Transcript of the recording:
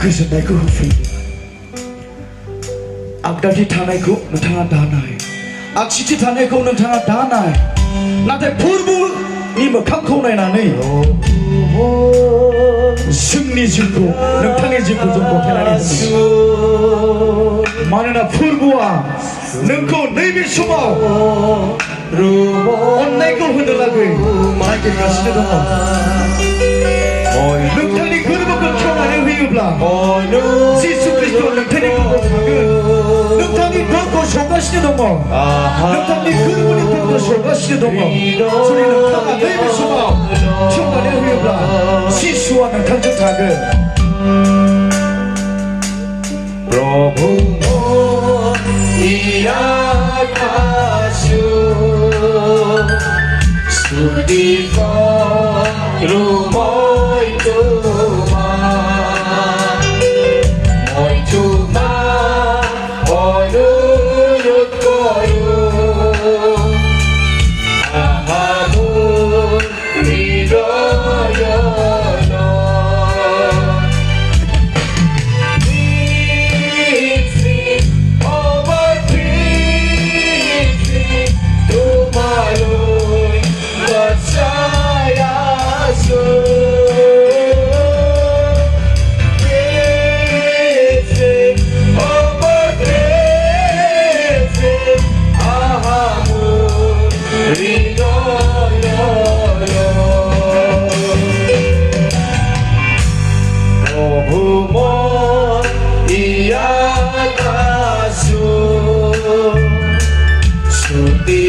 गोजोननायखौ होफैयो आगदाथि थानायखौ नोंथाङा दानाय आगसिथि थानायखौ नोंथाङा दानाय नाथाय फोरबोनि मोखांखौ नायनानै जोंनि जिउखौ नोंथांनि जिउखौ जों गथायनानै होयो मानोना फोरबोआ नोंखौ नैबे समाव अननायखौ होनो लागै नागिरगासिनो दङ नोंथांनि गोरबोखौ खेवनानै होयोब्ला जिसु ख्रिस्ट' नोंथांनि गोरबोआव थागोन नोंथांनि दरखौ सौगासिनो दङ नोंथांनि गोरबोनि दरखौ सौगासिनो दङ जुदि नोंथाङा नैबे समाव खेवनानै होयोब्ला जिसुआ नोंथांजों थागोन प्रभु Iyakasu Studi Rumoi Tuma Moi Tuma Onurut Koyu Ahamun Ridoyono Iyakasu Suti